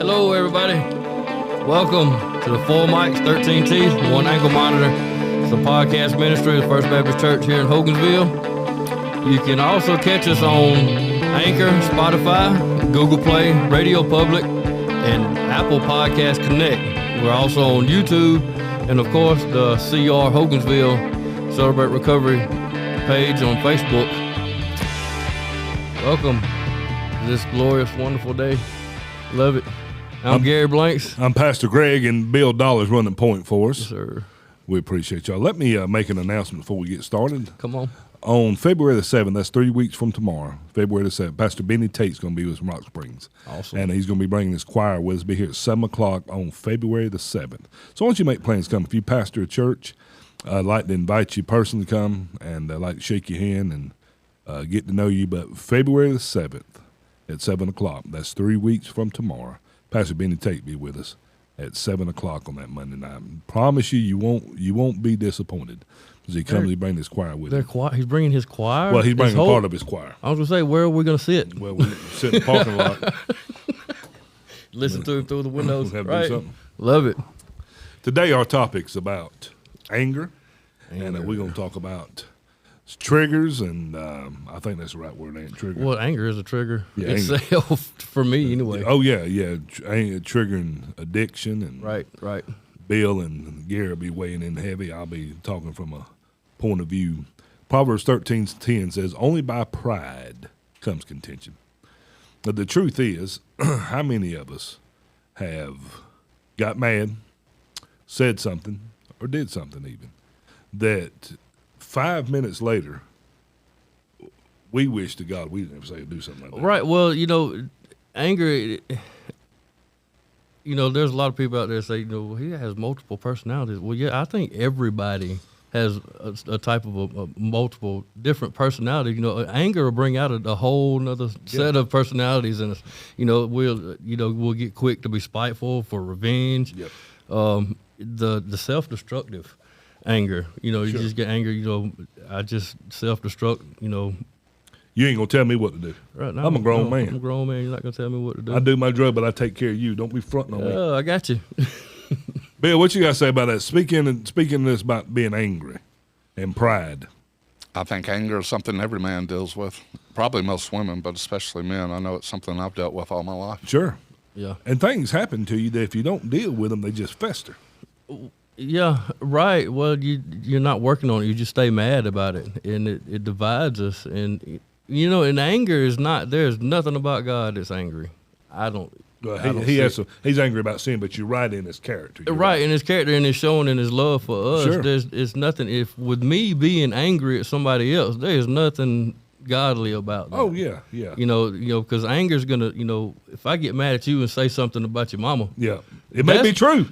Hello, everybody. Welcome to the Full Mics, 13 Teeth, One Ankle Monitor. It's a podcast ministry of the First Baptist Church here in Hogansville. You can also catch us on Anchor, Spotify, Google Play, Radio Public, and Apple Podcast Connect. We're also on YouTube, and of course, the CR Hogansville Celebrate Recovery page on Facebook. Welcome to this glorious, wonderful day. Love it. I'm Gary Blanks. I'm Pastor Greg, and Bill Dollar's running point for us. Yes, sir. We appreciate y'all. Let me make an announcement before we get started. Come on. On February the 7th, that's 3 weeks from tomorrow, February the 7th, Pastor Benny Tate's going to be with us from Rock Springs. Awesome. And he's going to be bringing his choir with us, be here at 7 o'clock on February the 7th. So once you make plans to come, if you pastor a church, I'd like to invite you personally to come, and I'd like to shake your hand and get to know you. But February the 7th at 7 o'clock, that's 3 weeks from tomorrow, Pastor Benny Tate be with us at 7 o'clock on that Monday night. Promise you, you won't be disappointed as he comes to bring his choir with him. He's bringing his choir? Well, he's bringing part of his choir. I was going to say, where are we going to sit? Well, we sit in the parking lot. Listen to him through the windows. Have to right. do something. Love it. Today our topic's about anger. And we're going to talk about triggers, and I think that's the right word, ain't trigger? Well, anger is a trigger Yeah, itself, for me anyway. Oh, yeah. Triggering addiction. And Right. Bill and Gary will be weighing in heavy. I'll be talking from a point of view. Proverbs 13:10 says, only by pride comes contention. But the truth is, how many of us have got mad, said something, or did something even, that 5 minutes later, we wish to God we didn't ever say do something like that. Right. Well, anger, there's a lot of people out there say, he has multiple personalities. Well, yeah, I think everybody has a type of a multiple different personality. Anger will bring out a whole nother set of personalities in us. We'll get quick to be spiteful for revenge. Yep. The self-destructive anger, you Sure. just get angry, I just self-destruct, You ain't going to tell me what to do. Right now, I'm a grown man. I'm a grown man. You're not going to tell me what to do. I do my drug, but I take care of you. Don't be fronting on me. I got you. Bill, what you got to say about that? Speaking of this about being angry and pride. I think anger is something every man deals with. Probably most women, but especially men. I know it's something I've dealt with all my life. Sure. Yeah. And things happen to you that if you don't deal with them, they just fester. Yeah, right. Well, you're not working on it. You just stay mad about it, and it divides us. And, and anger is not, there's nothing about God that's angry. He's angry about sin, but you're right in his character. Right, in his character, and it's showing in his love for us. Sure. It's nothing, if with me being angry at somebody else, there's nothing godly about that. Oh, yeah. Because anger's going to, if I get mad at you and say something about your mama. Yeah. It may be true.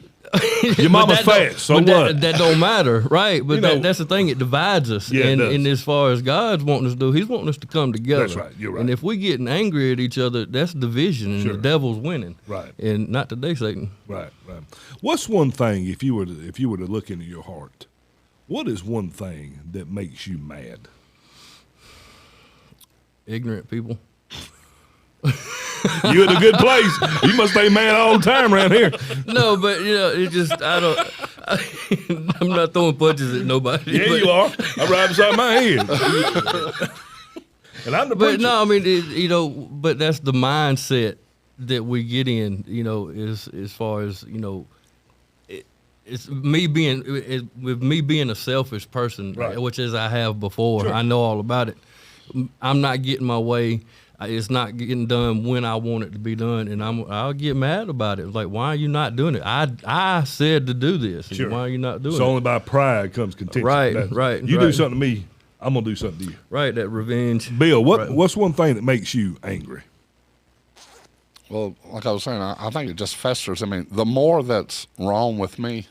Your mama's fat, so what? That don't matter, right? But that's the thing, it divides us. Yeah, and as far as God's wanting us to do, he's wanting us to come together. That's right, you're right. And if we getting angry at each other, that's division, and Sure. the devil's winning. Right. And not today, Satan. Right. What's one thing, if you were to look into your heart, what is one thing that makes you mad? Ignorant people. You in a good place. You must stay mad all the time around here. No, but it just I'm not throwing punches at nobody. Yeah, but, you are. I'm right beside my head. And I'm the But preacher. no, I mean, but that's the mindset that we get in. As far as it's me being with me being a selfish person, Right. which as I have before. Sure. I know all about it. I'm not getting my way. It's not getting done when I want it to be done, and I'll get mad about it. Like, why are you not doing it? I said to do this. Sure. Why are you not doing So it? only by pride comes contention. Right. You do something to me, I'm gonna do something to you. Right, that revenge. Bill, what's one thing that makes you angry? Well, like I was saying, I think it just festers. I mean, the more that's wrong with me,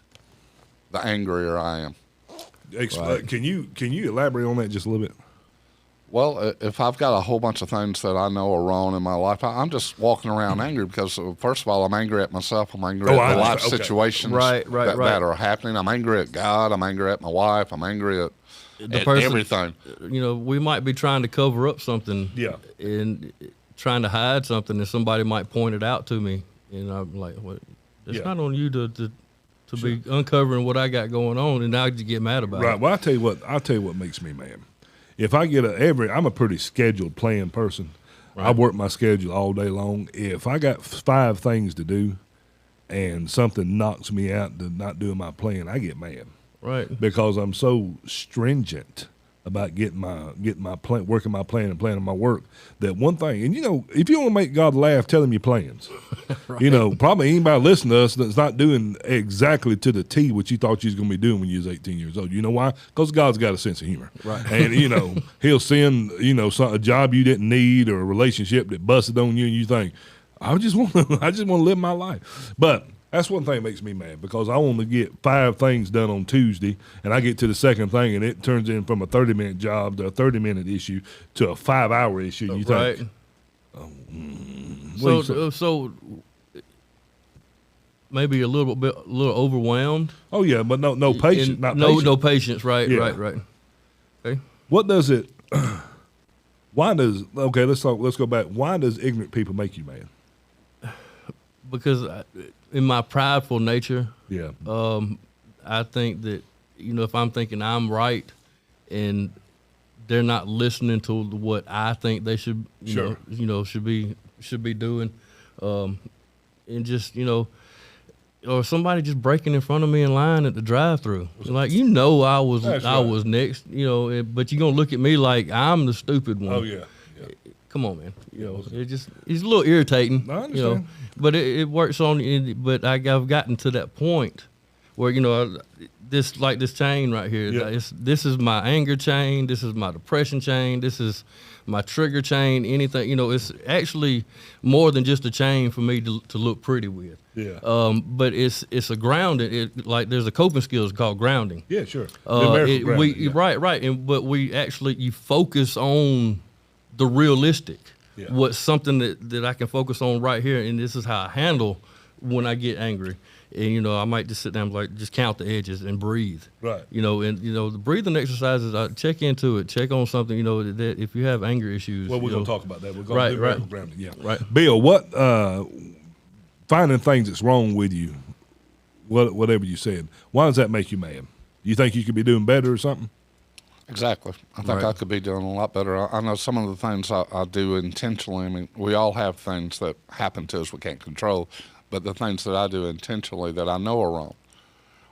the angrier I am. Can you elaborate on that just a little bit? Well, if I've got a whole bunch of things that I know are wrong in my life, I'm just walking around angry because, first of all, I'm angry at myself. I'm angry at the life situations that are happening. I'm angry at God. I'm angry at my wife. I'm angry at everything. We might be trying to cover up something. Yeah. And trying to hide something, and somebody might point it out to me. And I'm like, what? It's not on you to be uncovering what I got going on, and now you get mad about it. Right. Well, I'll tell you what makes me mad. If I get I'm a pretty scheduled, planned person. Right. I work my schedule all day long. If I got 5 things to do, and something knocks me out to not doing my plan, I get mad. Right. Because I'm so stringent about getting my plan, working my plan and planning my work, that one thing, and if you want to make God laugh, tell him your plans. Right. Probably anybody listening to us that's not doing exactly to the T what you thought you was going to be doing when you was 18 years old. You know why? Because God's got a sense of humor. Right. And, he'll send, a job you didn't need or a relationship that busted on you, and you think, I just want to live my life. But that's one thing that makes me mad, because I want to get 5 things done on Tuesday, and I get to the second thing, and it turns in from a 30-minute job to a 30-minute issue to a 5-hour issue. You right. think, so maybe a little overwhelmed. Oh yeah, but no patience. No patience. Right. Yeah. Right. Okay. What does it? Let's go back. Why does ignorant people make you mad? Because in my prideful nature, I think that if I'm thinking I'm right, and they're not listening to what I think they should, should be doing, and just or somebody just breaking in front of me in line at the drive-through. Like I was next, but you're gonna look at me like I'm the stupid one. Oh yeah. Come on, man. It's a little irritating. I understand. But it works on. But I've gotten to that point where this chain right here. Yeah. This is my anger chain. This is my depression chain. This is my trigger chain. Anything. It's actually more than just a chain for me to look pretty with. Yeah. But it's a grounding. There's a coping skills called grounding. Yeah, sure. Grounding, Right. But you focus on the realistic. Yeah. What's something that I can focus on right here, and this is how I handle when I get angry. And I might just sit down and just count the edges and breathe. Right. The breathing exercises, I check into it, check on something, that if you have anger issues. Well, we're going to talk about that. We're going to do grounding. Yeah. Right. Bill, what finding things that's wrong with you, whatever you said, why does that make you mad? You think you could be doing better or something? Exactly. I think I could be doing a lot better. I know some of the things I do intentionally. I mean, we all have things that happen to us we can't control, but the things that I do intentionally that I know are wrong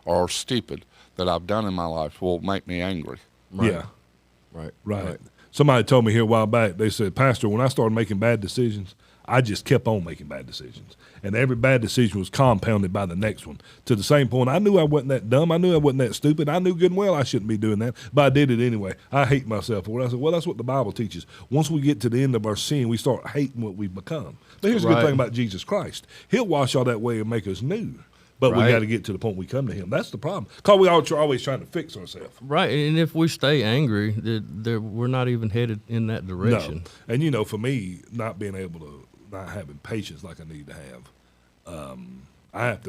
or stupid that I've done in my life will make me angry. Right. Yeah. Right. Somebody told me here a while back, they said, Pastor, when I started making bad decisions, I just kept on making bad decisions. And every bad decision was compounded by the next one. To the same point, I knew I wasn't that dumb. I knew I wasn't that stupid. I knew good and well I shouldn't be doing that, but I did it anyway. I hate myself for it. I said, well, that's what the Bible teaches. Once we get to the end of our sin, we start hating what we've become. But here's a good thing about Jesus Christ. He'll wash all that away and make us new. But we got to get to the point we come to him. That's the problem. Because we are always trying to fix ourselves. Right. And if we stay angry, we're not even headed in that direction. No. And, for me, not being able to, not having patience like I need to have,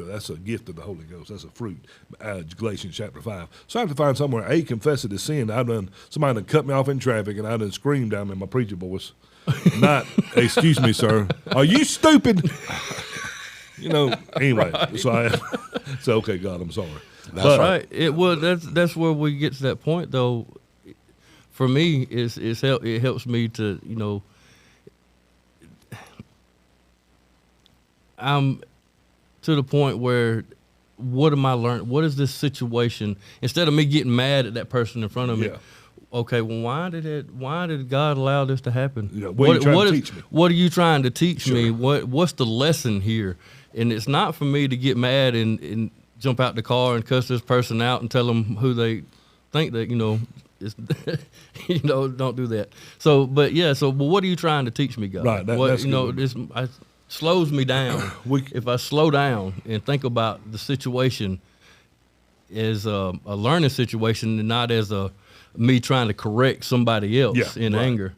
that's a gift of the Holy Ghost. That's a fruit. Galatians chapter 5. So I have to find somewhere, confess it as sin. Somebody done cut me off in traffic, and I done screamed down in my preacher voice. Not, excuse me, sir. Are you stupid? Anyway. So okay, God, I'm sorry. That's right. That's where we get to that point, though. For me, it helps me to, I'm to the point where what am I learning? What is this situation? Instead of me getting mad at that person in front of me, okay, well, why did God allow this to happen? What are you trying to teach me? What are you trying to teach me? What's the lesson here? And it's not for me to get mad and jump out the car and cuss this person out and tell them who they think that, is, don't do that. So, but what are you trying to teach me, God? Right. It slows me down. If I slow down and think about the situation as a learning situation and not as me trying to correct somebody else in anger.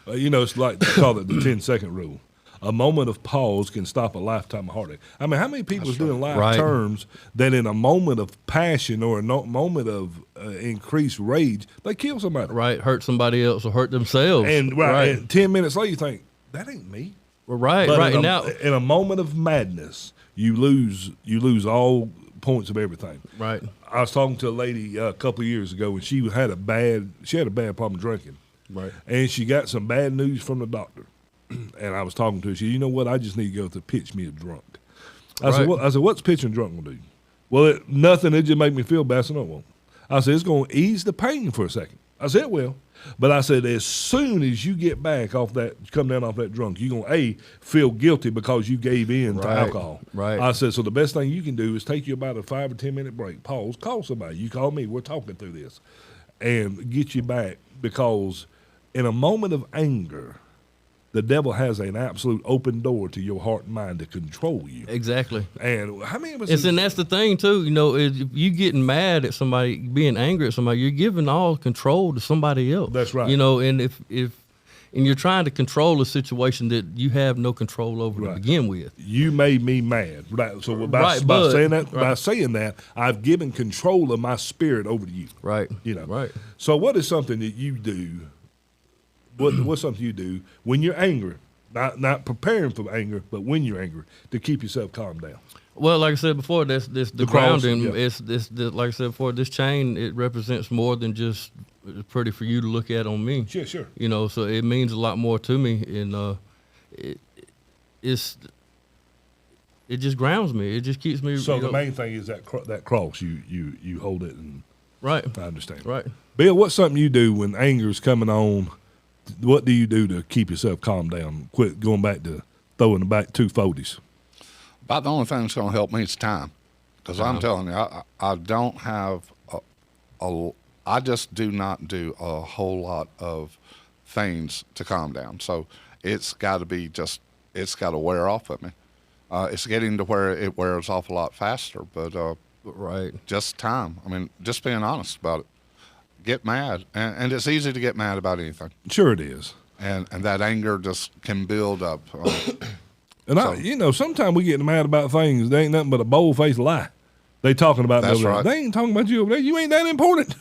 It's like they call it the 10-second rule. A moment of pause can stop a lifetime of heartache. I mean, how many people is doing life terms that in a moment of passion or a moment of increased rage, they kill somebody? Right, hurt somebody else or hurt themselves. And 10 minutes later, you think, that ain't me. Right, but right. In a moment of madness, you lose all points of everything. Right. I was talking to a lady a couple of years ago, and she had a bad problem drinking. Right. And she got some bad news from the doctor. And I was talking to her. She said, you know what? I just need to go to pitch me a drunk. I said, what's pitching drunk going to do? Well, nothing. It just make me feel bad. So no, it won't. I said, it's going to ease the pain for a second. I said, well. But I said, as soon as you get back off that, come down off that drunk, you're going to, feel guilty because you gave in to alcohol. Right. I said, so the best thing you can do is take you about a 5 or 10 minute break, pause, call somebody. You call me, we're talking through this, and get you back, because in a moment of anger, the devil has an absolute open door to your heart and mind to control you. Exactly. And how many of us? And that's the thing too. If you getting mad at somebody, being angry at somebody, you're giving all control to somebody else. That's right. And if you're trying to control a situation that you have no control over to begin with. You made me mad. Right. So by saying that, I've given control of my spirit over to you. Right. Right. So what is something that you do? What's something you do when you're angry? Not preparing for anger, but when you're angry, to keep yourself calm down. Well, like I said before, that's the grounding. It's like I said before, this chain, it represents more than just pretty for you to look at on me. Sure. So it means a lot more to me, and it just grounds me. It just keeps me. So the main thing is that cross. You hold it, and right. I understand. Right. Bill, what's something you do when anger's coming on? What do you do to keep yourself calm down? Quit going back to throwing back 2 40s. About the only thing that's going to help me is time. Because I'm telling you, I don't have I just do not do a whole lot of things to calm down. So it's got to wear off of me. It's getting to where it wears off a lot faster, but just time. I mean, just being honest about it. Get mad, and it's easy to get mad about anything. Sure it is. And that anger just can build up. And sometimes we get mad about things. They ain't nothing but a bold-faced lie. They talking about that's right. They ain't talking about you over there. You ain't that important.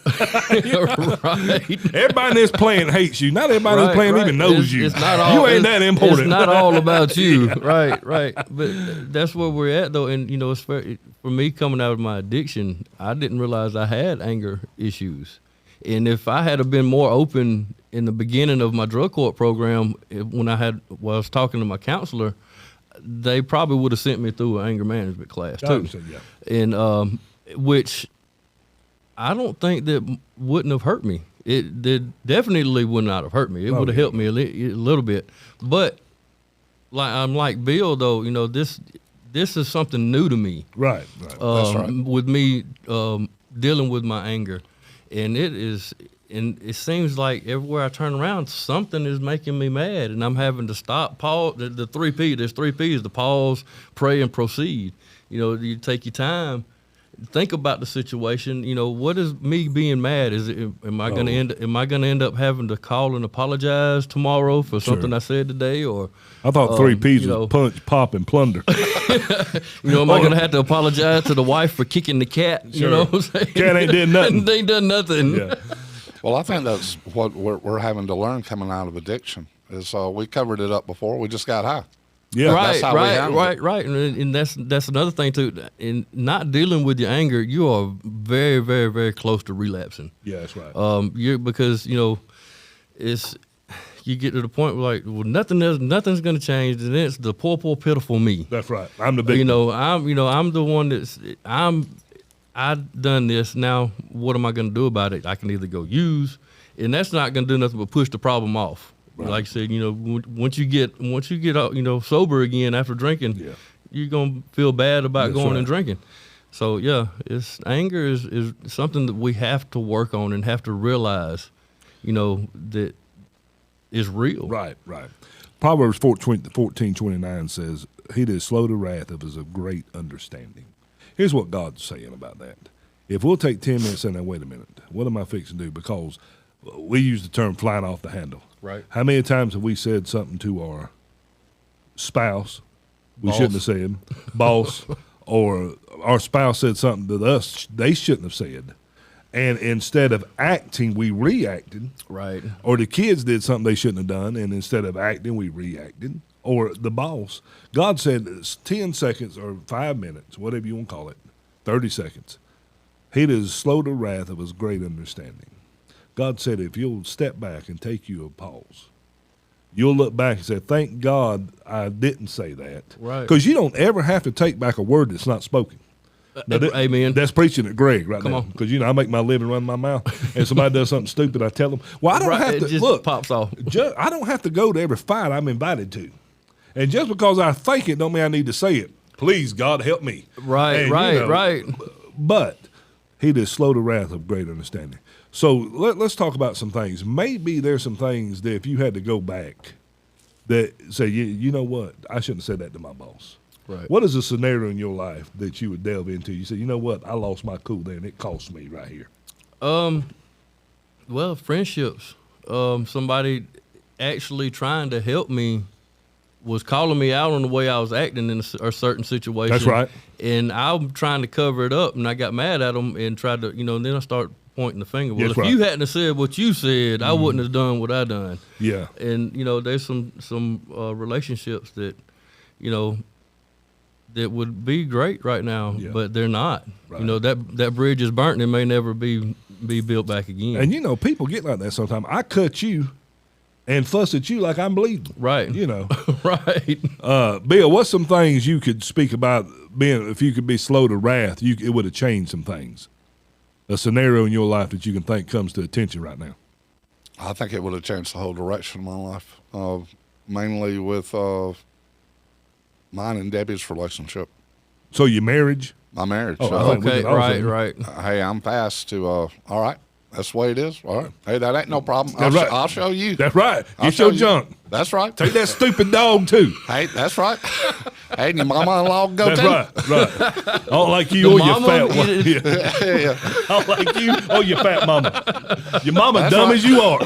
Right. Everybody in this playing hates you. Not everybody in this playing even knows you. It's not all, you ain't that important. It's not all about you. Right. But that's where we're at, though. And, it's for me coming out of my addiction, I didn't realize I had anger issues. And if I had been more open in the beginning of my drug court program, when I was talking to my counselor, they probably would have sent me through an anger management class too. And which I don't think that wouldn't have hurt me. It definitely would not have hurt me. It would have helped me a little bit. But I'm like Bill, though. This is something new to me. Right. That's right. With me dealing with my anger. And it seems like everywhere I turn around, something is making me mad, and I'm having to stop, pause. The 3 P, there's 3 Ps: the pause, pray, and proceed. You take your time, think about the situation. What is me being mad? Am I going to end up having to call and apologize tomorrow for something I said today? Or I thought 3 Ps was punch, pop, and plunder. Am I going to have to apologize to the wife for kicking the cat? Sure. You know what I'm saying? Cat ain't did nothing. They ain't done nothing. Yeah. Well, I think that's what we're having to learn coming out of addiction. Is we covered it up before. We just got high. Yeah, right. And that's another thing too. In not dealing with your anger, you are very, very, very close to relapsing. Yeah, that's right. Because it's. You get to the point where nothing's going to change, and it's the poor, pitiful me. That's right. I'm the victim. I'm the one I've done this. Now, what am I going to do about it? I can either go use, and that's not going to do nothing but push the problem off. Right. Like I said, once you get sober again after drinking, you're going to feel bad about going and drinking. So anger is something that we have to work on and have to realize, that is real. Right. Proverbs 14:29 says, "He that is slow to wrath is of great understanding." Here's what God's saying about that. If we'll take 10 minutes and then wait a minute, what am I fixing to do? Because we use the term flying off the handle. Right. How many times have we said something to our spouse we shouldn't have said, boss, or our spouse said something to us they shouldn't have said? And instead of acting, we reacted. Right. Or the kids did something they shouldn't have done, and instead of acting, we reacted. or the boss. God said it's 10 seconds or 5 minutes, whatever you want to call it, 30 seconds. He that is slow to wrath of his great understanding. God said if you'll step back and take you a pause, you'll look back and say, thank God I didn't say that. Right. Because you don't ever have to take back a word that's not spoken. Now, amen. That's preaching at Greg right Come now. on. Because, I make my living run my mouth. And somebody does something stupid, I tell them, well, I don't have to. It just look, pops off. I don't have to go to every fight I'm invited to. And just because I think it don't mean I need to say it. Please, God, help me. Right, right. But he that is slow to wrath of great understanding. So let's talk about some things. Maybe there's some things that if you had to go back that say, you know what, I shouldn't have said that to my boss. Right. What is a scenario in your life that you would delve into? You say, you know what, I lost my cool there and it cost me right here. Well, friendships. Somebody actually trying to help me was calling me out on the way I was acting in a certain situation. That's right. And I'm trying to cover it up, and I got mad at them and tried to, then I start pointing the finger. Well, That's if right. you hadn't have said what you said, I wouldn't have done what I done. Yeah. And, there's some relationships that, that would be great right now, but they're not. Right. That bridge is burnt and it may never be built back again. And, people get like that sometimes. I cut you and fuss at you like I'm bleeding. Right. Right. Bill, what's some things you could speak about being, if you could be slow to wrath, it would have changed some things? A scenario in your life that you can think comes to attention right now. I think it would have changed the whole direction of my life, mainly with mine and Debbie's relationship. So your marriage? My marriage. Okay, right. Hey, I'm fast to, all right, that's the way it is. All right. Hey, that ain't no problem. I'll show you. That's right. Get your junk. That's right. Take that stupid dog, too. Hey, that's right. Hey, and your mama-in-law can go, that's right. I don't like you or your fat one. Yeah. I don't like you or your fat mama. Your mama That's dumb right. as you are.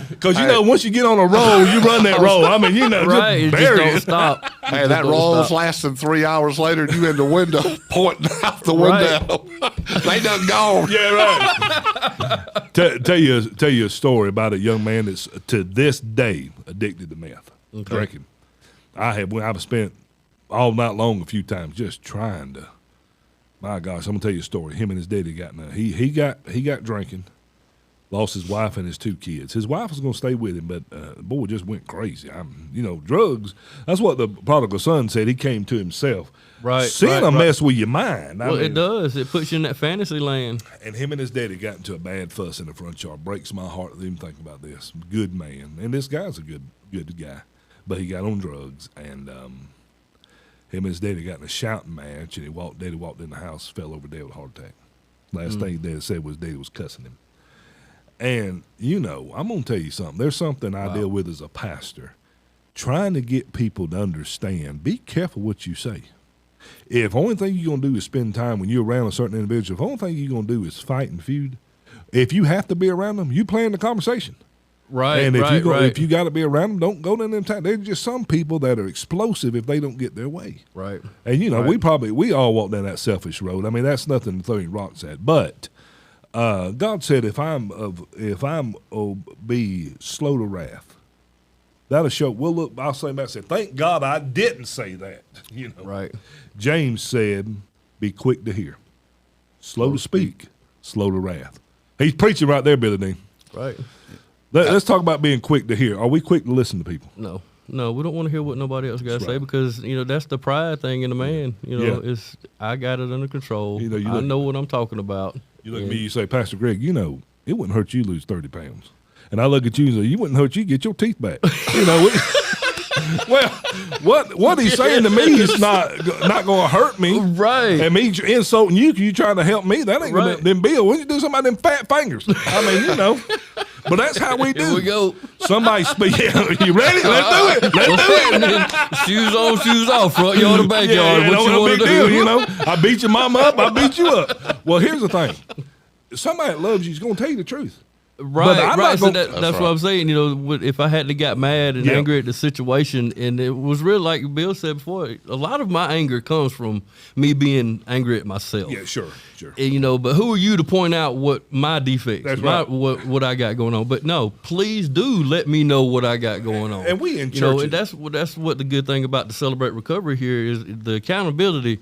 Because, once you get on a roll, you run that roll. I mean, Right, just it bury don't it. stop. Hey, that roll's lasting 3 hours later, and you in the window pointing out the window. They done gone. Yeah, right. Tell you a story about a young man that's to this day addicted to meth, drinking. I've spent all night long a few times just trying to. My gosh, I'm gonna tell you a story. Him and his daddy got now. He got drinking, lost his wife and his 2 kids. His wife was gonna stay with him, but the boy just went crazy. Drugs. That's what the prodigal son said. He came to himself. Right. Sin will mess with your mind. Well, it does. It puts you in that fantasy land. And him and his daddy got into a bad fuss in the front yard. Breaks my heart to even think about this. Good man. And this guy's a good guy. But he got on drugs. And him and his daddy got in a shouting match. And daddy walked in the house, fell over dead with a heart attack. Last thing daddy said was daddy was cussing him. And, I'm going to tell you something. There's something I deal with as a pastor. Trying to get people to understand. Be careful what you say. If only thing you're going to do is spend time when you're around a certain individual, if only thing you're going to do is fight and feud, if you have to be around them, you plan the conversation. Right, and if you got to be around them, don't go to them time. There's just some people that are explosive if they don't get their way. Right. And, we all walk down that selfish road. I mean, that's nothing to throw rocks at. But God said if I'm be slow to wrath, that'll show. We'll look. I'll say back and say, thank God I didn't say that. Right. James said, be quick to hear, slow to speak, slow to wrath. He's preaching right there, Billy Dean. Right. Let's talk about being quick to hear. Are we quick to listen to people? No, we don't want to hear what nobody else got to say because, that's the pride thing in the man. It's I got it under control. I know what I'm talking about. You look at me, you say, Pastor Greg, it wouldn't hurt you to lose 30 pounds. And I look at you and say, you wouldn't hurt you to get your teeth back. Well, what he's saying to me is not going to hurt me. Right. And me insulting you because you trying to help me. That ain't going to then Bill, when you do something about them fat fingers. I mean, But that's how we do. Here we go. Somebody speak. You ready? Let's do it. Let's do it. Shoes on, shoes off, front yard or backyard. What you want to do? I beat your mama up. I beat you up. Well, here's the thing. Somebody that loves you is going to tell you the truth. Right. So that's what I'm saying. You know, if I hadn't got mad and angry at the situation, and it was really like Bill said before, a lot of my anger comes from me being angry at myself. Yeah, sure. And, you know, but who are you to point out what my defects, what I got going on? But no, please do let me know what I got going on. And we in church, you know, and that's what the good thing about the Celebrate Recovery here is, the accountability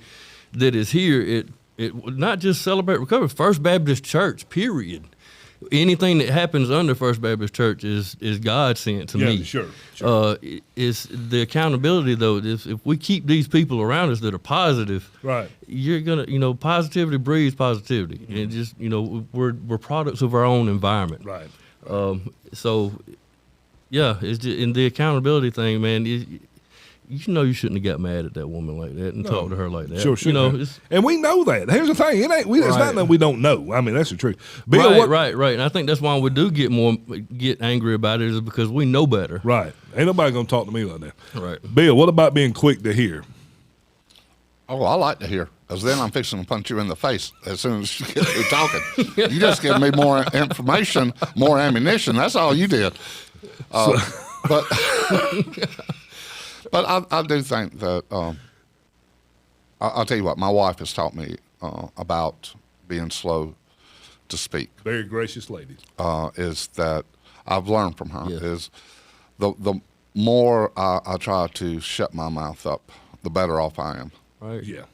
that is here. It not just Celebrate Recovery, First Baptist Church, period. Anything that happens under First Baptist Church is God sent to me. Sure. It's the accountability, though. If we keep these people around us that are positive, right, you're gonna, you know, positivity breeds positivity, and just, you know, we're products of our own environment. Right. So, yeah, it's just, in the accountability thing, man. You know, you shouldn't have got mad at that woman like that and talked to her like that. Sure. You know, and we know that. Here's the thing: it's not that we don't know. I mean, that's the truth. Bill, right. And I think that's why we do get angry about it, is because we know better. Right. Ain't nobody gonna talk to me like that. Right. Bill, what about being quick to hear? Oh, I like to hear, because then I'm fixing to punch you in the face as soon as you get through talking. You just give me more information, more ammunition. That's all you did. But I do think that I'll tell you what, my wife has taught me about being slow to speak. Very gracious lady. Is that I've learned from her is the more I try to shut my mouth up, the better off I am. Right. Yeah.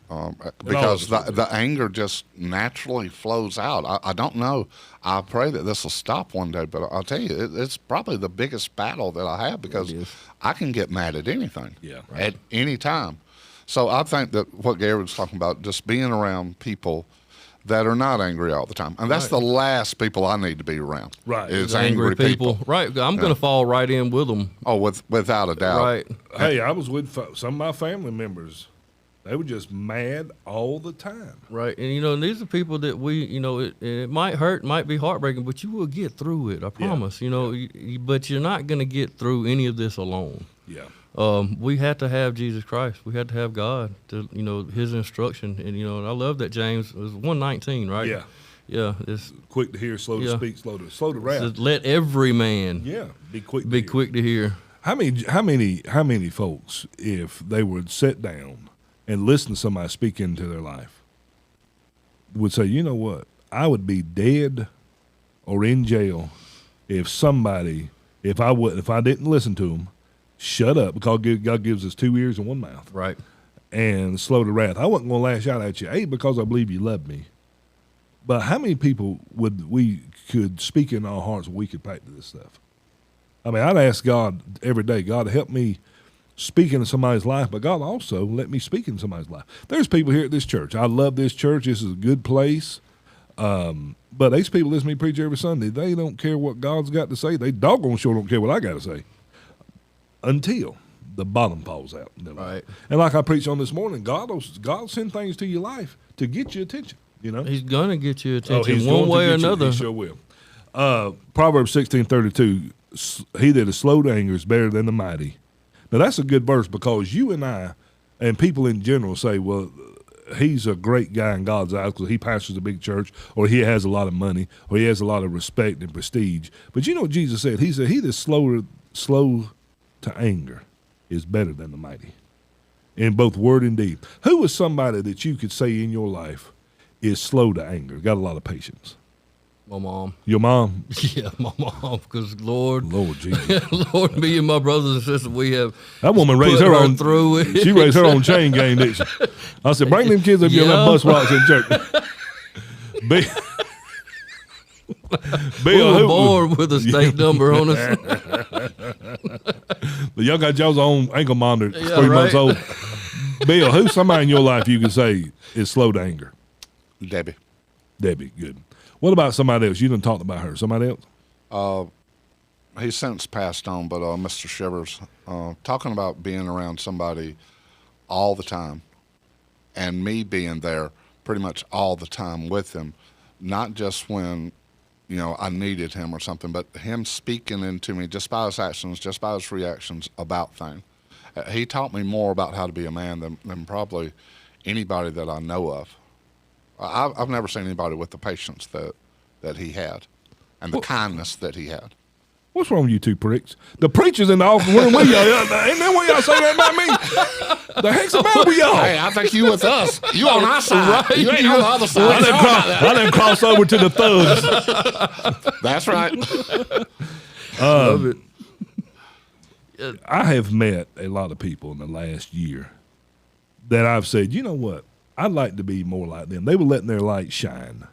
Because the anger just naturally flows out. I don't know. I pray that this will stop one day, but I'll tell you, it's probably the biggest battle that I have, because I can get mad at anything at any time. So I think that what Gary was talking about, just being around people that are not angry all the time. And that's the last people I need to be around. Right. Is angry people. Right. I'm going to fall right in with them. Oh, without a doubt. Right. Hey, I was with some of my family members. They were just mad all the time. Right. And, you know, these are people that we, you know, it might hurt, might be heartbreaking, but you will get through it. I promise. You know, but you're not going to get through any of this alone. Yeah. We had to have Jesus Christ. We had to have God, to, you know, his instruction. And, you know, I love that James was 1:19, right? Yeah. Yeah. It's quick to hear, slow to speak, slow to wrath. Let every man be quick to hear. How many folks, if they would sit down and listen to somebody speak into their life, would say, you know what, I would be dead or in jail if I didn't listen to them, shut up, because God gives us 2 ears and 1 mouth. Right. And slow to wrath. I wasn't going to lash out at you, because I believe you love me. But how many people could speak in our hearts, we could practice this stuff? I mean, I'd ask God every day, God, help me speak into somebody's life, but God also let me speak in somebody's life. There's people here at this church. I love this church. This is a good place. But these people listen to me preach every Sunday. They don't care what God's got to say. They doggone sure don't care what I got to say until the bottom falls out. Right. And like I preached on this morning, God send things to your life to get your attention. You know, He's going to get your attention one way or another. He sure will. Proverbs 16:32, he that is slow to anger is better than the mighty. Now, that's a good verse, because you and I and people in general say, well, he's a great guy in God's eyes because he pastors a big church, or he has a lot of money, or he has a lot of respect and prestige. But you know what Jesus said? He said, he that's slow to anger is better than the mighty, in both word and deed. Who is somebody that you could say in your life is slow to anger, got a lot of patience? My mom. Your mom? Yeah, my mom. Because Lord Jesus, Lord, me and my brothers and sisters, we have that woman raised her own through it. She raised her own chain gang, didn't she? I said, bring them kids up here and let bus rocks in church. We were born with a state number on us. But y'all got y'all's own ankle monitor, 3 months old. Bill, who's somebody in your life you can say is slow to anger? Debbie, good. What about somebody else? You didn't talk about her. Somebody else? He's since passed on, but Mr. Shivers, talking about being around somebody all the time, and me being there pretty much all the time with him, not just when, you know, I needed him or something, but him speaking into me just by his actions, just by his reactions about things. He taught me more about how to be a man than probably anybody that I know of. I've never seen anybody with the patience that he had. and the kindness that he had. What's wrong with you two pricks? The preacher's in the office room with y'all. Ain't that what y'all say that about me? The heck's about with y'all? Hey, I think you with us. You on our side. Right. You ain't on the other side. I done cross over to the thugs. That's right. Love it. I have met a lot of people in the last year that I've said, you know what? I'd like to be more like them. They were letting their light shine,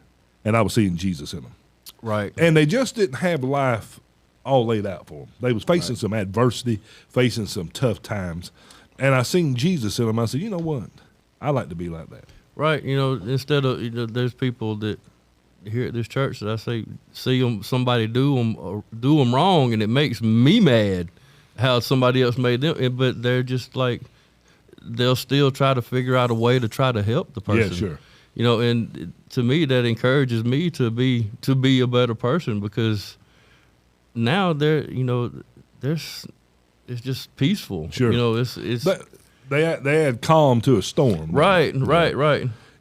and I was seeing Jesus in them. Right. And they just didn't have life all laid out for them. They was facing some adversity, facing some tough times, and I seen Jesus in them. I said, you know what? I like to be like that. Right. Instead of there's people that here at this church that I say see somebody do them wrong, and it makes me mad how somebody else made them. But they're just like they'll still try to figure out a way to try to help the person. Yeah, sure. And to me that encourages me to be a better person, because now it's just peaceful. Sure. It's they add calm to a storm. Right.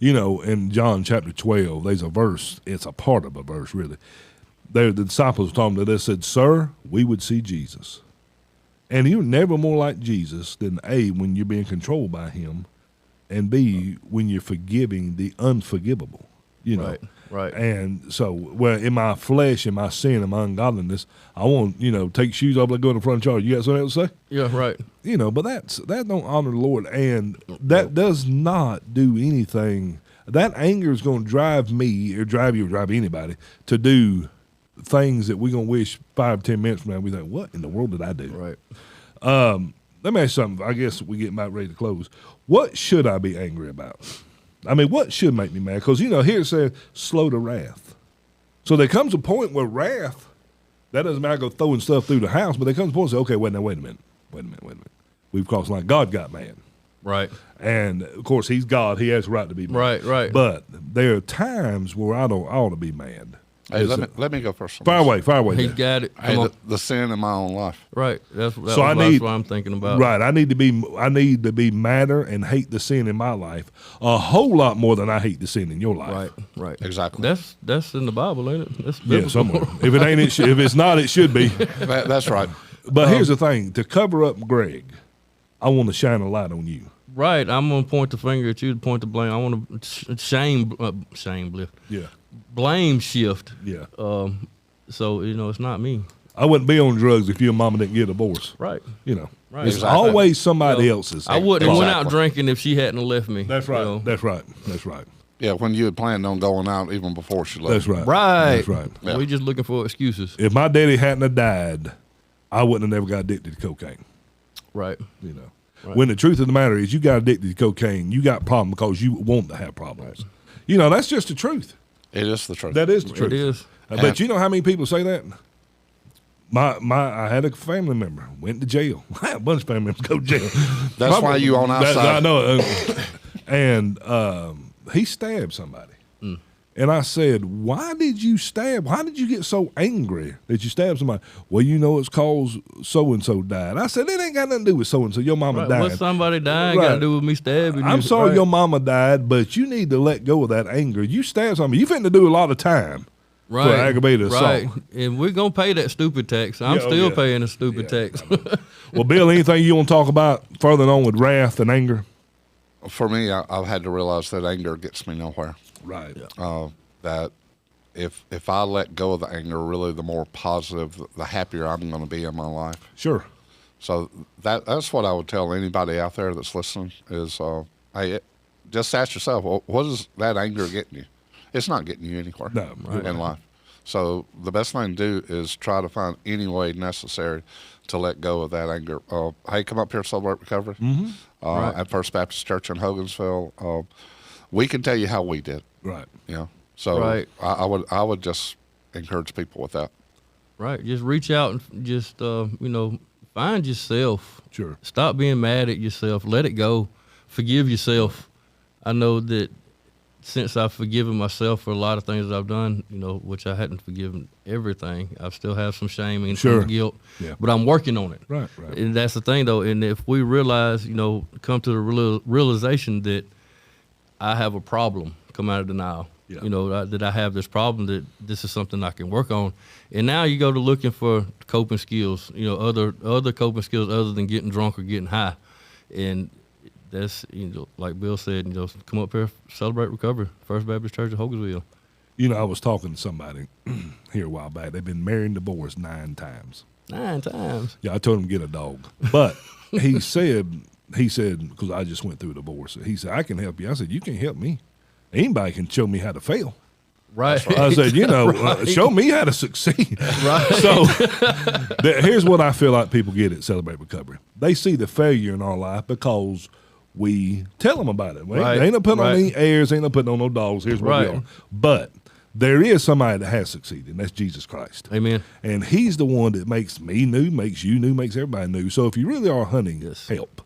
In John chapter 12, there's a verse. It's a part of a verse, really. The disciples were talking to this, said, "Sir, we would see Jesus." And you're never more like Jesus than A, when you're being controlled by him, and B, when you're forgiving the unforgivable. Right. And so, in my flesh, in my sin, in my ungodliness, I want, take shoes off, let go in the front charge. You got something else to say? Yeah, right. But that don't honor the Lord, and that does not do anything. That anger is going to drive me, or drive you, or drive anybody, to do things that we're going to wish 5 or 10 minutes from now, we think, what in the world did I do? Right. Let me ask you something. I guess we get about ready to close. What should I be angry about? I mean, what should make me mad? Because, here it says, slow to wrath. So there comes a point where wrath, that doesn't matter go throwing stuff through the house, but there comes a point where say, okay, wait a minute. We've crossed the line. God got mad. Right. And, of course, he's God. He has the right to be mad. Right. But there are times where I ought to be mad. Hey, let me go first. Fire away. He got it. Hey, the sin in my own life. Right. That's what I'm thinking about. Right. I need to be madder and hate the sin in my life a whole lot more than I hate the sin in your life. Right. Exactly. That's in the Bible, ain't it? That's biblical. Yeah, somewhere. If it ain't, if it's not, it should be. That's right. But here's the thing: to cover up Greg, I want to shine a light on you. Right. I'm gonna point the finger at you, point the blame. I want to shame lift. Yeah. Blame shift. Yeah. So it's not me. I wouldn't be on drugs if your mama didn't get a divorce. Right. Right. It's always somebody else's. I wouldn't have went out drinking if she hadn't left me. That's right. That's right. Yeah, when you had planned on going out even before she left. That's right. Right. That's right. Yeah. We just looking for excuses. If my daddy hadn't have died, I wouldn't have never got addicted to cocaine. Right. Right. When the truth of the matter is, you got addicted to cocaine, you got a problem because you want to have problems. Right. That's just the truth. It is the truth. That is the truth. It is. But you know how many people say that? I had a family member went to jail. I had a bunch of family members go to jail. That's why you on our side. I know. And he stabbed somebody. And I said, why did you stab? Why did you get so angry that you stabbed somebody? Well, it's cause so-and-so died. I said, it ain't got nothing to do with so-and-so. Your mama died. What somebody died got to do with me stabbing you. I'm sorry your mama died, but you need to let go of that anger. You stabbed somebody. You finna do a lot of time for aggravated assault. Right, and we're going to pay that stupid tax. I'm still paying the stupid tax. Well, Bill, anything you want to talk about further on with wrath and anger? For me, I've had to realize that anger gets me nowhere. Right. That if I let go of the anger, really, the more positive, the happier I'm going to be in my life. Sure. So that's what I would tell anybody out there that's listening is, hey, just ask yourself, well, what is that anger getting you? It's not getting you anywhere in life. So the best thing to do is try to find any way necessary to let go of that anger. Hey, come up here, Celebrate Recovery at First Baptist Church in Hogansville. We can tell you how we did. Right. So I would just encourage people with that. Right. Just reach out and just find yourself. Sure. Stop being mad at yourself. Let it go. Forgive yourself. I know that since I've forgiven myself for a lot of things that I've done, which I hadn't forgiven everything, I still have some shame and some guilt. Yeah. But I'm working on it. Right. And that's the thing, though. And if we realize, come to the realization that I have a problem, come out of denial. Yeah. You know, that I have this problem, that this is something I can work on. And now you go to looking for coping skills, you know, other coping skills other than getting drunk or getting high. And that's, you know, like Bill said, you know, come up here, celebrate recovery. First Baptist Church of Hogansville. You know, I was talking to somebody here a while back. They've been married and divorced 9 times. 9 times? Yeah, I told him to get a dog. But he said, because I just went through a divorce, he said, I can help you. I said, you can't help me. Anybody can show me how to fail. Right. I said, you know, show me how to succeed. Right. So here's what I feel like people get at Celebrate Recovery. They see the failure in our life because we tell them about it. We ain't no putting on any airs, ain't no putting on no dogs. Here's what we are. But there is somebody that has succeeded, and that's Jesus Christ. Amen. And he's the one that makes me new, makes you new, makes everybody new. So if you really are hunting help,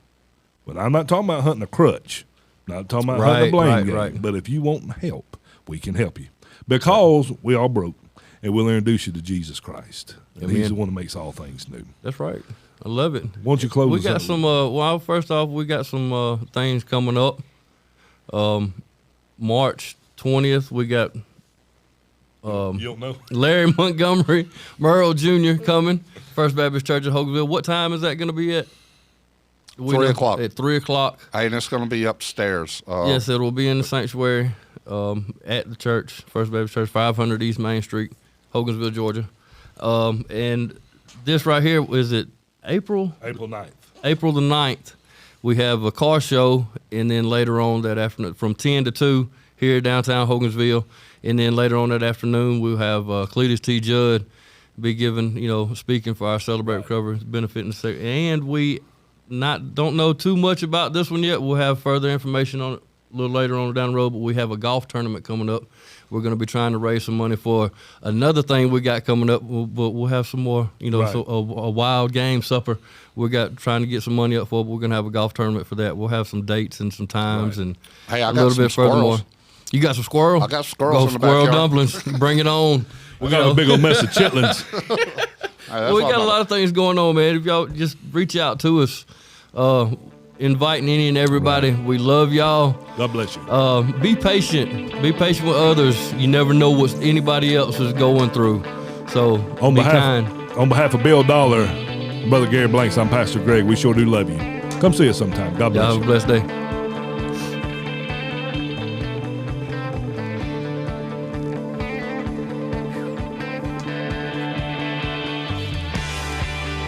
but I'm not talking about hunting a crutch, not talking about hunting a blame game, but if you want help, we can help you. Because we all broke, and we'll introduce you to Jesus Christ. And Amen. He's the one that makes all things new. That's right. I love it. Why don't you close We us got up? some, well, first off, we got some things coming up. March 20th, we got you don't know? Larry Montgomery Merle Jr. coming, First Baptist Church of Hogansville. What time is that going to be at? 3 o'clock. At 3 o'clock. And it's going to be upstairs. Yes, it will be in the sanctuary at the church, First Baptist Church, 500 East Main Street, Hogansville, Georgia. And this right here, is it April? April 9th. April the 9th. We have a car show, and then later on that afternoon, from 10 to 2 here downtown Hogansville. And then later on that afternoon, we'll have Cletus T. Judd be giving, you know, speaking for our Celebrate Recovery, benefiting the and we don't know too much about this one yet. We'll have further information on it a little later on down the road, but we have a golf tournament coming up. We're going to be trying to raise some money for another thing we got coming up. We'll have some more, you know, so a wild game supper. We got trying to get some money up for, but we're going to have a golf tournament for that. We'll have some dates and some times and hey, I a got little some bit furthermore. squirrels. You got some squirrel? I got squirrels in the squirrel backyard. dumplings. Bring it on. We got a big old mess of chitlins. Hey, We got a lot of things going on, man. If y'all just reach out to us, inviting any and everybody. We love y'all. God bless you. Be patient. Be patient with others. You never know what anybody else is going through. So On be kind. behalf of Bill Dollar, Brother Gary Blanks, I'm Pastor Greg. We sure do love you. Come see us sometime. God bless Y'all you. have a blessed day.